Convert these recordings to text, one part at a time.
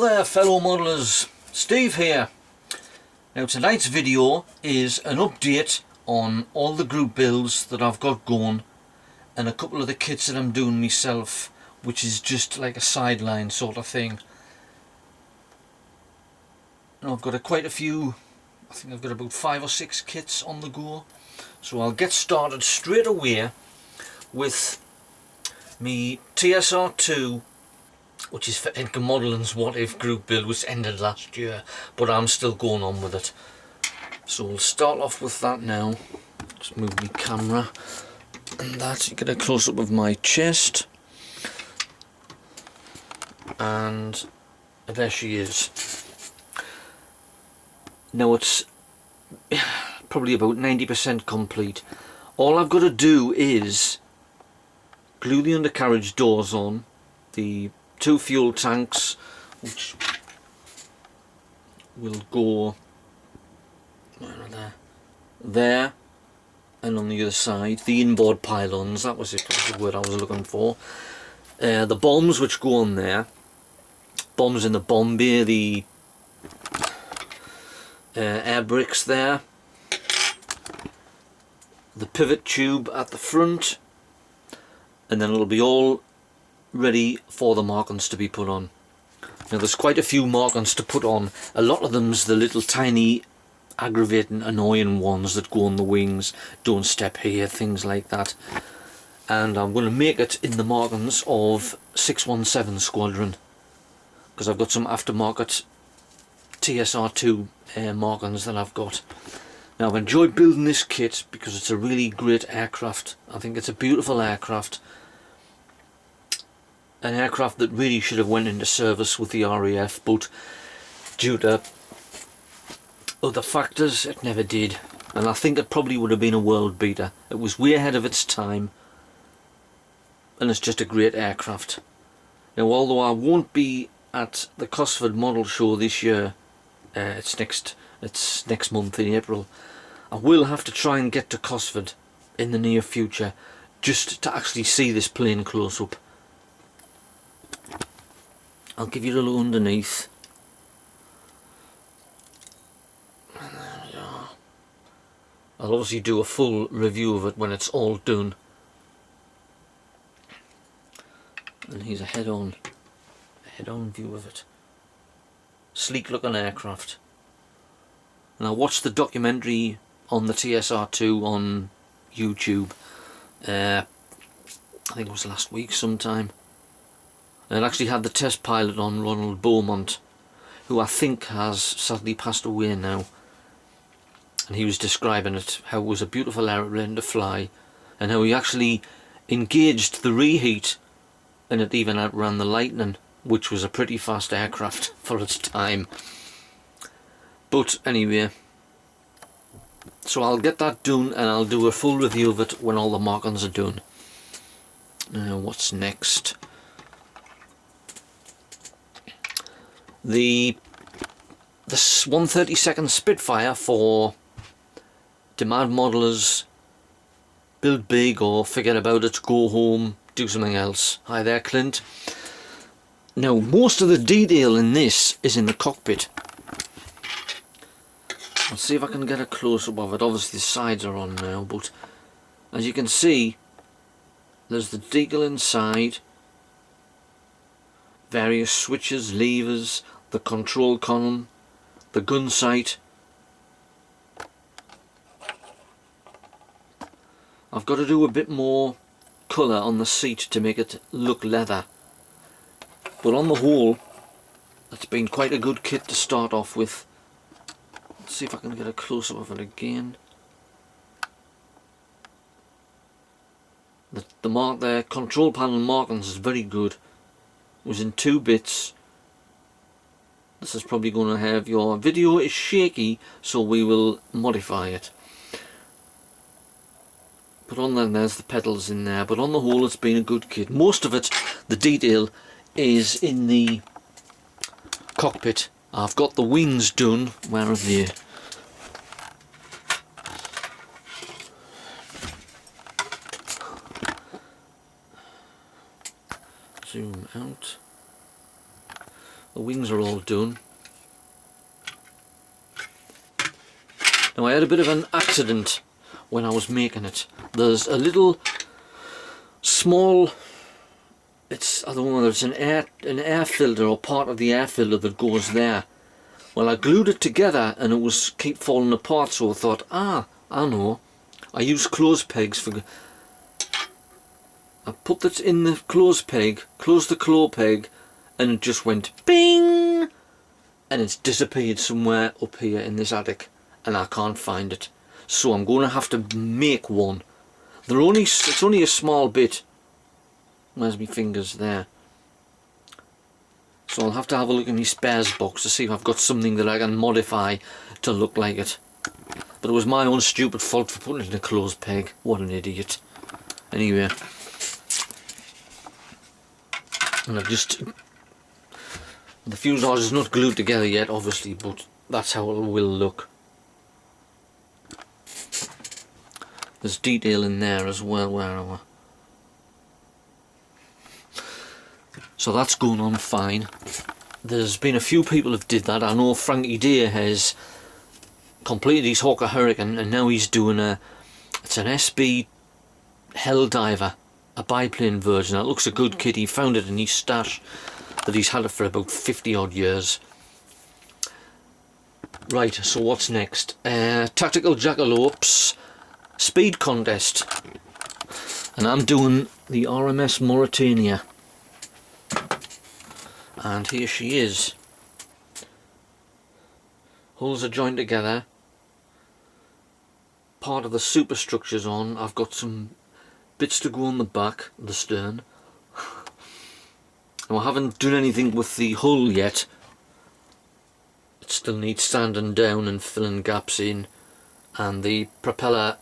Hello there fellow modelers, Steve here. Now tonight's video is an update on all the group builds that I've got going and a couple of the kits that I'm doing myself, which is just like a sideline sort of thing. Now I've got quite a few, I think I've got about 5 or 6 kits on the go, so I'll get started straight away with me TSR2, which is for Edgar Modeling's What If group build, which ended last year, but I'm still going on with it. So we'll start off with that now. Just move my camera and that, you get a close-up of my chest. And there she is. Now it's probably about 90% complete. All I've got to do is glue the undercarriage doors on, the 2 fuel tanks, which will go there and on the other side, the inboard pylons, that was the word I was looking for. The bombs which go on there, bombs in the bomb bay, the air bricks there, the pivot tube at the front, and then it'll be all ready for the markings to be put on. Now there's quite a few markings to put on. A lot of them's the little tiny aggravating annoying ones that go on the wings, don't step here, things like that. And I'm going to make it in the markings of 617 Squadron, because I've got some aftermarket TSR2 markings that I've got. Now I've enjoyed building this kit because it's a really great aircraft. I think it's a beautiful aircraft. An aircraft that really should have went into service with the RAF, but due to other factors it never did, and I think it probably would have been a world beater. It was way ahead of its time and it's just a great aircraft. Now although I won't be at the Cosford Model Show this year, it's next month in April, I will have to try and get to Cosford in the near future just to actually see this plane close up. I'll give you a look underneath. And there we are. I'll obviously do a full review of it when it's all done. And here's a head-on view of it. Sleek looking aircraft. And I watched the documentary on the TSR2 on YouTube. I think it was last week sometime. And it actually had the test pilot on, Ronald Beaumont, who I think has sadly passed away now. And he was describing it, how it was a beautiful aeroplane to fly, and how he actually engaged the reheat and it even outran the Lightning, which was a pretty fast aircraft for its time. But anyway, so I'll get that done and I'll do a full review of it when all the markings are done. Now what's next? The 132nd Spitfire for demand modelers, build big or forget about it, go home, do something else. Hi there, Clint. Now most of the detail in this is in the cockpit. Let's see if I can get a close-up of it. Obviously the sides are on now, but as you can see, there's the decal inside, various switches, levers, the control column, the gun sight. I've got to do a bit more colour on the seat to make it look leather, but on the whole it's been quite a good kit to start off with. Let's see if I can get a close-up of it again. The control panel markings is very good. It was in 2 bits. This is probably going to have, your video is shaky, so we will modify it. But on then there's the pedals in there, but on the whole it's been a good kit. Most of it, the detail, is in the cockpit. I've got the wings done. Where are they? Zoom out. The wings are all done. Now I had a bit of an accident when I was making it. There's a little small, I don't know whether it's an air filter or part of the air filter that goes there. Well, I glued it together and it was keep falling apart, so I thought, I know. I used clothes pegs for. I put that in the clothes peg, closed the clothes peg, and it just went bing, and it's disappeared somewhere up here in this attic, and I can't find it. So I'm going to have to make one. It's only a small bit. Where's my fingers? There. So I'll have to have a look in my spares box to see if I've got something that I can modify to look like it. But it was my own stupid fault for putting it in a clothes peg. What an idiot. Anyway. And I've just... The fuselage is not glued together yet, obviously, but that's how it will look. There's detail in there as well, where are we? So that's going on fine. There's been a few people who've did that. I know Frankie Deer has completed his Hawker Hurricane and now he's doing it's an SB Helldiver, a biplane version. It looks a good kit. He found it in his stash that he's had it for about 50 odd years. Right, so what's next? Tactical Jackalopes speed contest. And I'm doing the RMS Mauritania. And here she is. Hulls are joined together. Part of the superstructure's on. I've got some bits to go on the back, the stern. And I haven't done anything with the hull yet. It still needs sanding down and filling gaps in. And the propeller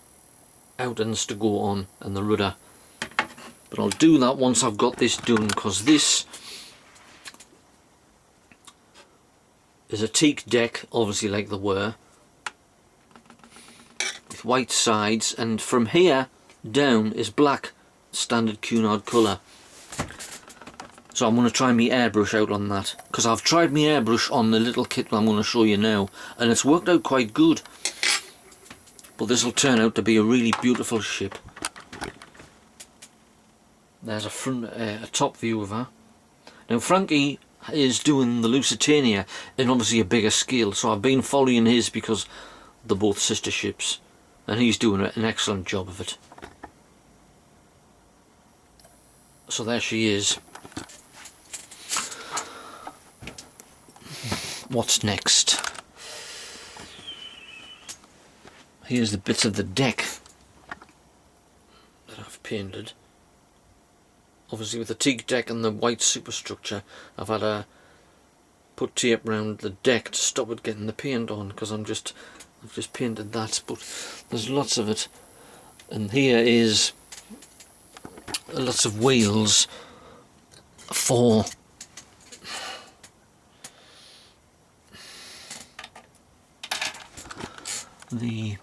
outends to go on and the rudder. But I'll do that once I've got this done, because this is a teak deck, obviously like the were, with white sides, and from here down is black, standard Cunard colour. So I'm going to try my airbrush out on that, because I've tried my airbrush on the little kit that I'm going to show you now, and it's worked out quite good. But this will turn out to be a really beautiful ship. There's a top view of her. Now Frankie is doing the Lusitania in obviously a bigger scale, so I've been following his because they're both sister ships, and he's doing an excellent job of it. So there she is. What's next? Here's the bits of the deck that I've painted. Obviously with the teak deck and the white superstructure, I've had to put tape around the deck to stop it getting the paint on, because I've just painted that, but there's lots of it. And here is lots of wheels for the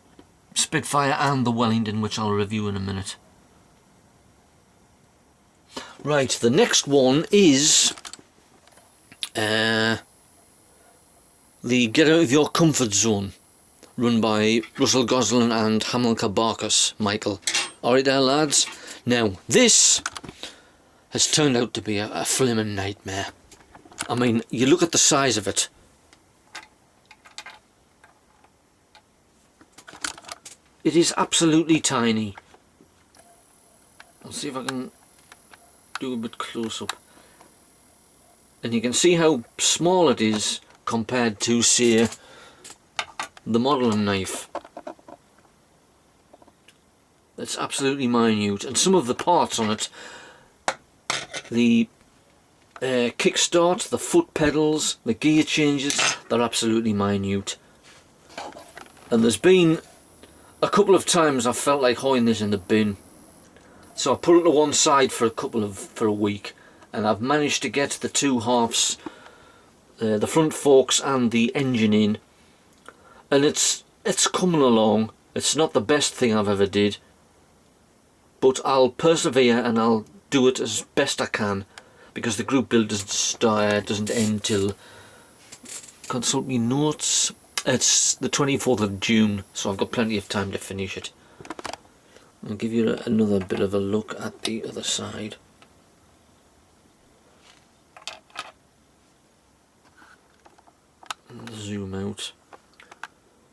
Spitfire and the Wellington, which I'll review in a minute. Right, the next one is the Get Out of Your Comfort Zone, run by Russell Goslin and Hamilcar Barkas, Michael. Alright there, lads. Now, this has turned out to be a flaming nightmare. I mean, you look at the size of it. It is absolutely tiny. I'll see if I can do a bit close up. And you can see how small it is compared to, say, the modelling knife. It's absolutely minute. And some of the parts on it, the kickstart, the foot pedals, the gear changes, they're absolutely minute. And there's been a couple of times I've felt like hauling this in the bin. So I put it to one side for a week, and I've managed to get the two halves, the front forks and the engine in, and it's coming along. It's not the best thing I've ever did, but I'll persevere and I'll do it as best I can. because the group build doesn't end till, consult me notes, it's the 24th of June, so I've got plenty of time to finish it. I'll give you another bit of a look at the other side. Zoom out.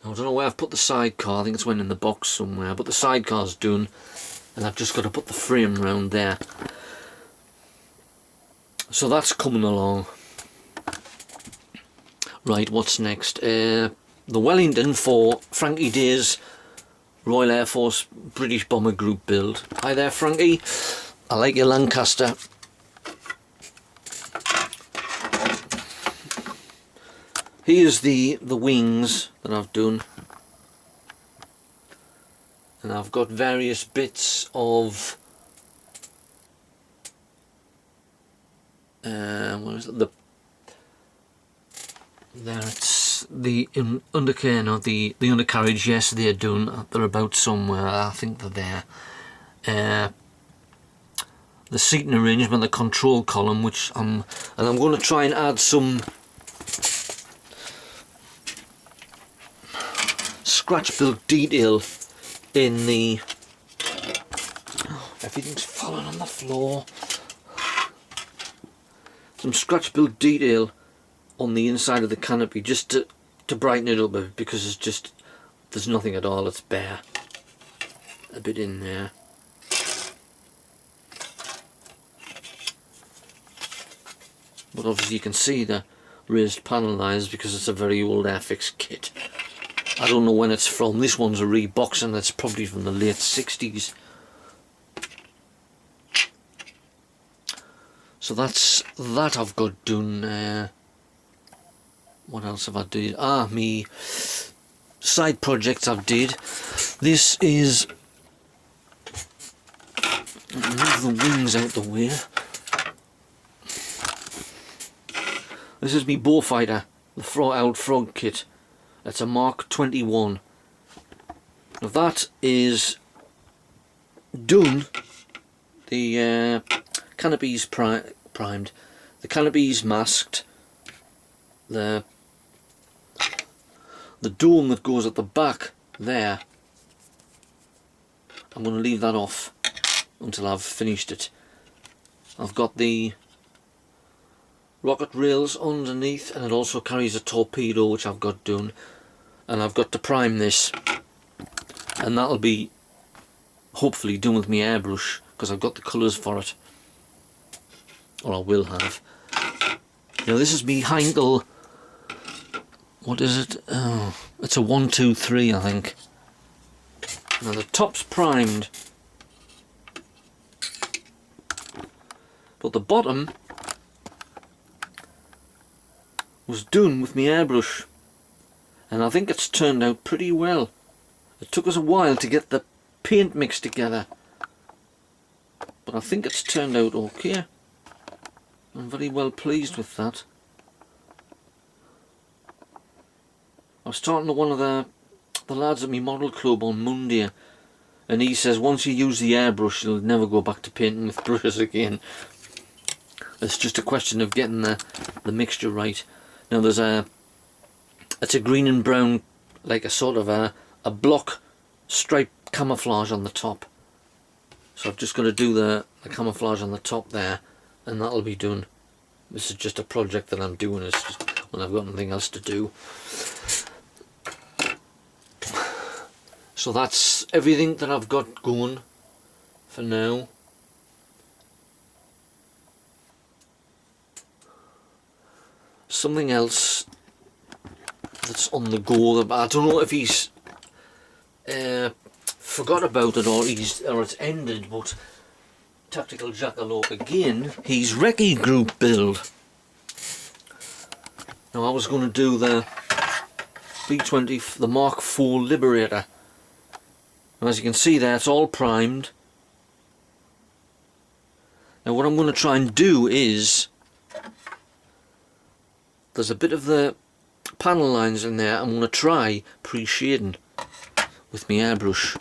I don't know where I've put the sidecar. I think it's went in the box somewhere, but the sidecar's done, and I've just got to put the frame round there. So that's coming along. Right, what's next? The Wellington for Frankie Day's Royal Air Force British Bomber Group build. Hi there, Frankie. I like your Lancaster. Here's the wings that I've done, and I've got various bits of what is it? It's the the undercarriage. Yes, they're done. They're about somewhere. I think they're there. The seating arrangement, the control column, and I'm going to try and add some scratch built detail in the. Everything's falling on the floor. Some scratch built detail on the inside of the canopy, just to brighten it up a bit, because there's nothing at all. It's bare. A bit in there. But obviously you can see the raised panel lines because it's a very old Airfix kit. I don't know when it's from. This one's a Reebok, and it's probably from the late 60s. So that's that I've got done. What else have I done? Me side projects I've did. This is, move the wings out the way. This is me Beaufighter, the Frog Frog kit. It's a Mark 21. Now that is done. The canopy's primed, the canopy's masked, the dome that goes at the back there, I'm going to leave that off until I've finished it. I've got the rocket rails underneath, and it also carries a torpedo which I've got done, and I've got to prime this, and that'll be hopefully done with my airbrush because I've got the colours for it, or I will have. Now this is me Heinkel, what is it? Oh, it's a 123 I think. Now the top's primed, but the bottom was done with my airbrush, and I think it's turned out pretty well. It took us a while to get the paint mixed together, but I think it's turned out okay. I'm very well pleased with that. I was talking to one of the lads at my model club on Monday, and he says once you use the airbrush you'll never go back to painting with brushes again. It's just a question of getting the mixture right. Now there's it's a green and brown, like a sort of a block stripe camouflage on the top. So I've just got to do the camouflage on the top there, and that'll be done. This is just a project that I'm doing. It's just when I've got nothing else to do. So that's everything that I've got going for now. Something else that's on the go, I don't know if he's forgot about it or it's ended, but Tactical Jackalope again, he's Recce Group build. Now I was going to do the B-20, the Mark IV Liberator. And as you can see there, it's all primed. Now what I'm going to try and do is, there's a bit of the panel lines in there I'm going to try pre-shading with my airbrush.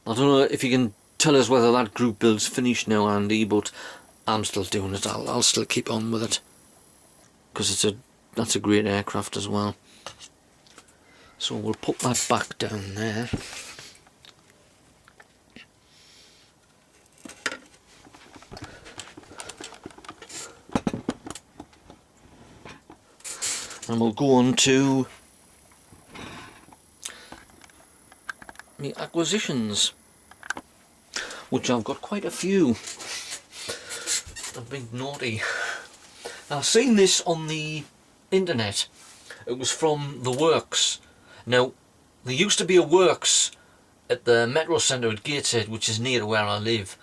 I don't know if you can tell us whether that group build's finished now, Andy, but I'm still doing it. I'll still keep on with it, because that's a great aircraft as well. So we'll put that back down there. And we'll go on to my acquisitions, which I've got quite a few. I've been naughty. I've seen this on the internet. It was from the Works. Now, there used to be a Works at the Metro Centre at Gateshead, which is near to where I live.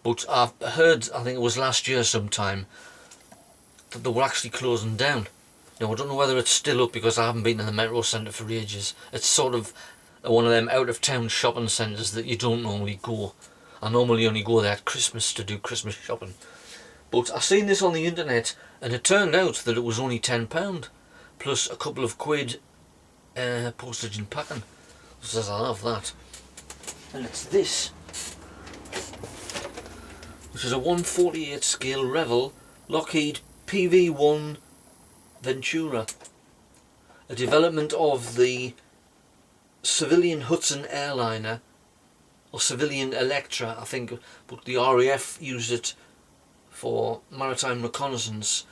But I've heard, I think it was last year sometime, that they were actually closing down. Now, I don't know whether it's still up, because I haven't been in the Metro Centre for ages. It's sort of one of them out-of-town shopping centres that you don't normally go. I normally only go there at Christmas to do Christmas shopping. But I seen this on the internet, and it turned out that it was only £10, plus a couple of quid postage and packing. Says I love that. And it's this, which is a 1/48 scale Revell Lockheed PV-1 Ventura, a development of the civilian Hudson airliner, or civilian Electra, I think, but the RAF used it for maritime reconnaissance,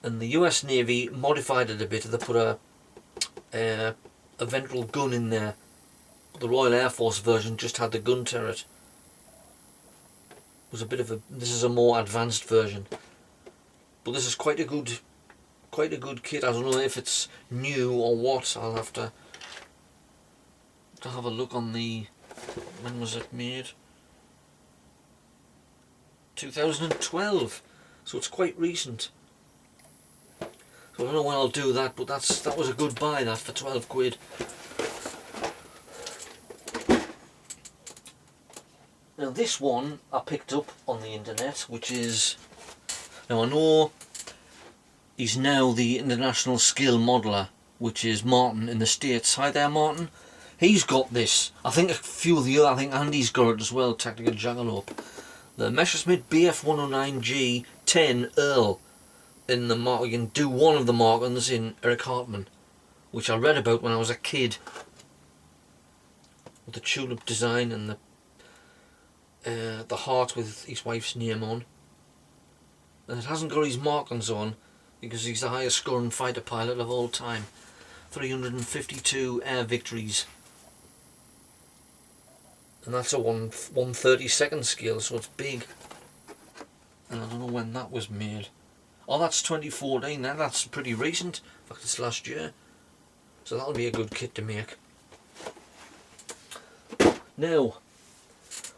and the US Navy modified it a bit. They put a ventral gun in there. The Royal Air Force version just had the gun turret. It was a bit of a, this is a more advanced version, but this is quite a good kit. I don't know if it's new or what. I'll have to have a look on the, when was it made? 2012, so it's quite recent. So I don't know when I'll do that, but that was a good buy, that, for 12 quid. Now this one I picked up on the internet, which is, now I know he's now the International Scale Modeller, which is Martin in the States. Hi there, Martin. He's got this. I think a few of the other, I think Andy's got it as well, Tactical Jackalope. The Messerschmitt Bf109G 10 Earl in the mark. You can do one of the markings in Eric Hartmann, which I read about when I was a kid, with the tulip design and the heart with his wife's name on. And it hasn't got his markings on because he's the highest scoring fighter pilot of all time. 352 air victories. And that's a 1/32 scale, so it's big. And I don't know when that was made. Oh, that's 2014 then, that's pretty recent. In fact, it's last year. So that'll be a good kit to make. Now,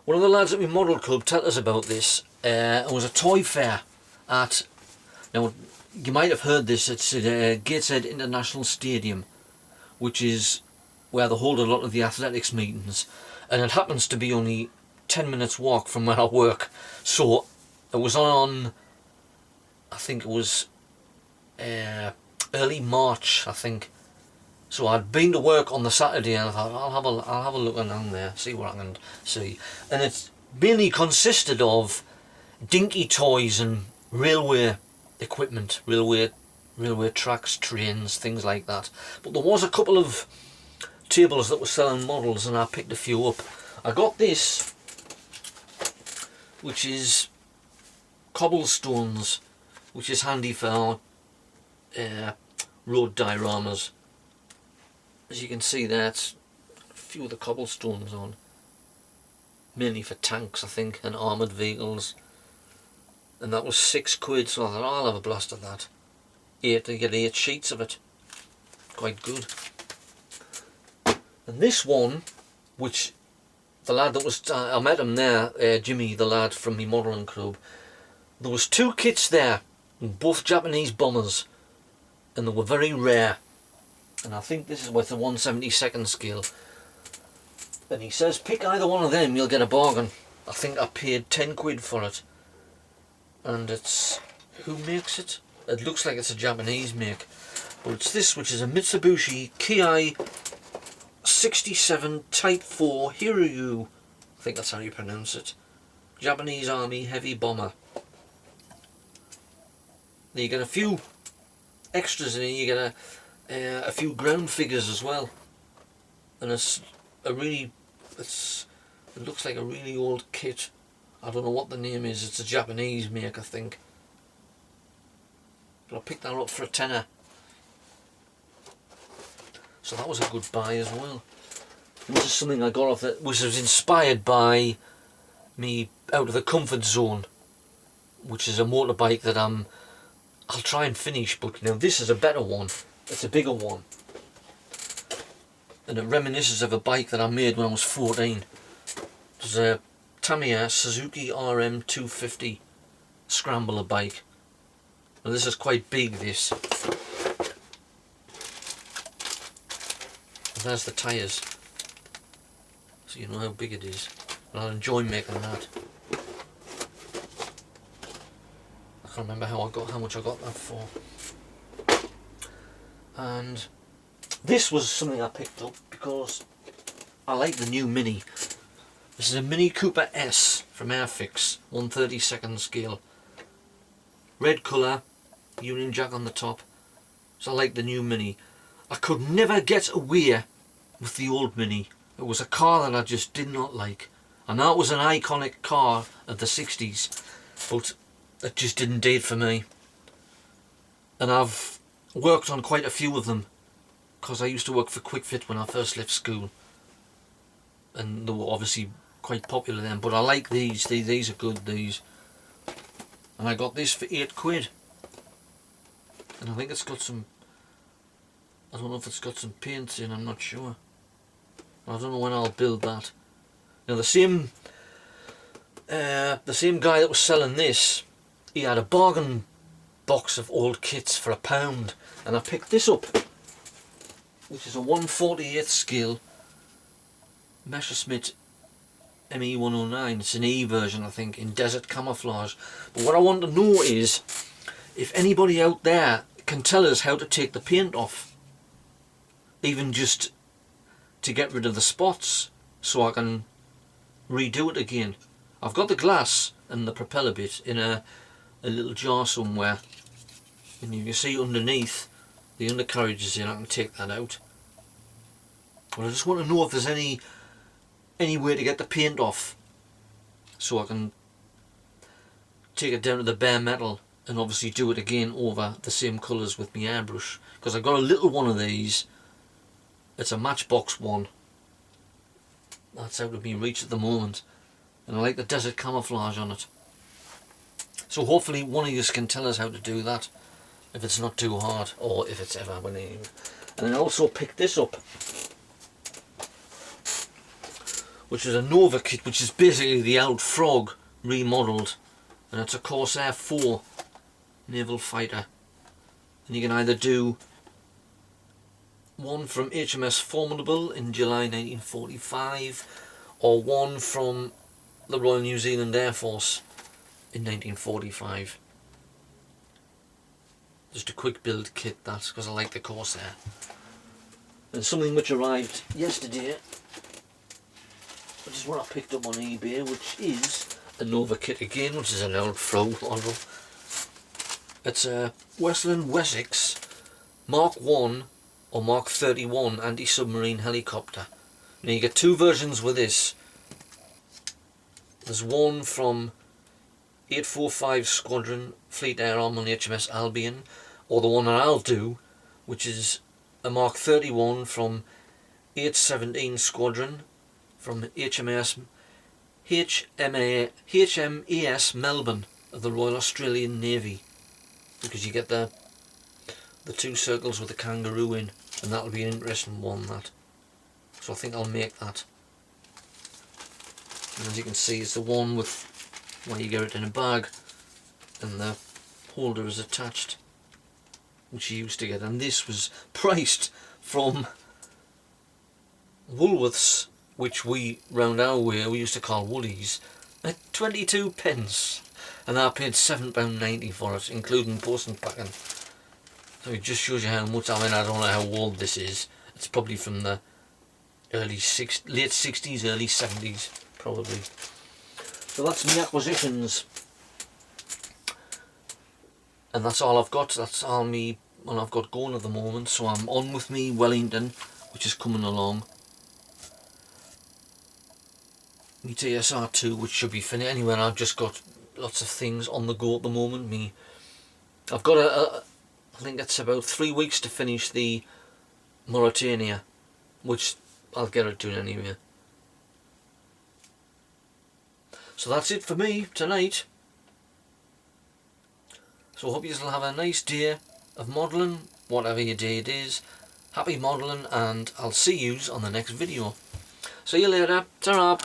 one of the lads at my model club tell us about this. It was a toy fair at, now you might have heard this, it's at Gateshead International Stadium, which is where they hold a lot of the athletics meetings. And it happens to be only 10 minutes walk from where I work. So it was on, I think it was early March, I think. So I'd been to work on the Saturday and I thought I'll have a look around there, see what I can see. And it mainly consisted of dinky toys and railway equipment, railway tracks, trains, things like that. But there was a couple of tables that were selling models, and I picked a few up. I got this, which is cobblestones, which is handy for our road dioramas. As you can see there, it's a few of the cobblestones on, mainly for tanks I think, and armoured vehicles. And that was 6 quid, so I thought, oh, I'll have a blast at that. You get 8 sheets of it, quite good. And this one, which the lad that was, I met him there, Jimmy, the lad from the modelling club, there was 2 kits there, both Japanese bombers, and they were very rare. And I think this is with the 1/72 scale. And he says, pick either one of them, you'll get a bargain. I think I paid 10 quid for it. And it's, who makes it? It looks like it's a Japanese make. But it's this, which is a Mitsubishi Ki 67 Type 4 Hiryu. I think that's how you pronounce it. Japanese Army heavy bomber. You get a few extras in it. You get a few ground figures as well, and it looks like a really old kit. I don't know what the name is. It's a Japanese make, I think. But I picked that up for a tenner. So that was a good buy as well. And this is something I got off that was inspired by me Out of the Comfort Zone, which is a motorbike that I'll try and finish, but now this is a better one. It's a bigger one. And it reminisces of a bike that I made when I was 14. It's a Tamiya Suzuki RM250 scrambler bike. And this is quite big, this. And there's the tyres. So you know how big it is. And I'll enjoy making that. I can't remember how much I got that for. And this was something I picked up because I like the new Mini. This is a Mini Cooper S from Airfix, 1/32 scale. Red colour, Union Jack on the top. So I like the new Mini. I could never get away with the old Mini. It was a car that I just did not like. I know it was an iconic car of the 60s, but it just didn't date for me. And I've worked on quite a few of them because I used to work for Quick Fit when I first left school, and they were obviously quite popular then. But I like these. These are good, these. And I got this for £8, and I think it's got some, I don't know if it's got some paint in, I'm not sure. I don't know when I'll build that. Now the same guy that was selling this, he had a bargain box of old kits for £1, and I picked this up, which is a 1/48 scale Messerschmitt ME109. It's an E version, I think, in desert camouflage. But what I want to know is if anybody out there can tell us how to take the paint off, even just to get rid of the spots, so I can redo it again. I've got the glass and the propeller bit in a little jar somewhere, and you can see underneath the undercarriage is in. I can take that out, but I just want to know if there's any way to get the paint off, so I can take it down to the bare metal and obviously do it again over the same colours with my airbrush, because I've got a little one of these. It's a Matchbox one that's out of my reach at the moment, and I like the desert camouflage on it. So hopefully one of you can tell us how to do that, if it's not too hard, or if it's ever when you. And then I also picked this up, which is a Nova kit, which is basically the old Frog remodelled, and it's a Corsair 4 naval fighter. And you can either do one from HMS Formidable in July 1945, or one from the Royal New Zealand Air Force in 1945. Just a quick build kit, that's because I like the Corsair. And something which arrived yesterday, which is what I picked up on eBay, which is a Nova kit again, which is an old Frog model. It's a Westland Wessex Mark 1 or Mark 31 anti-submarine helicopter. Now you get two versions with this. There's one from 845 Squadron Fleet Air Arm on HMS Albion, or the one that I'll do, which is a Mark 31 from 817 Squadron from HMAS Melbourne of the Royal Australian Navy, because you get the two circles with the kangaroo in, and that'll be an interesting one, that. So I think I'll make that. And as you can see, it's the one with where you get it in a bag and the holder is attached, which you used to get. And this was priced from Woolworths, which we round our way we used to call Woolies, at 22p, and I paid £7.90 for it, including post and packing. So it just shows you how much. I mean, I don't know how old this is. It's probably from the late 60s, early 70s, probably. So that's my acquisitions. and that's all I've got. That's all me what I've got going at the moment. So I'm on with me Wellington, which is coming along. Me TSR2, which should be finished anyway. I've just got lots of things on the go at the moment. I've got I think it's about 3 weeks to finish the Mauritania, which I'll get it done anyway. So that's it for me tonight. So I hope you'll have a nice day of modelling, whatever your day it is. Happy modelling, and I'll see yous on the next video. See you later. Ta-ra.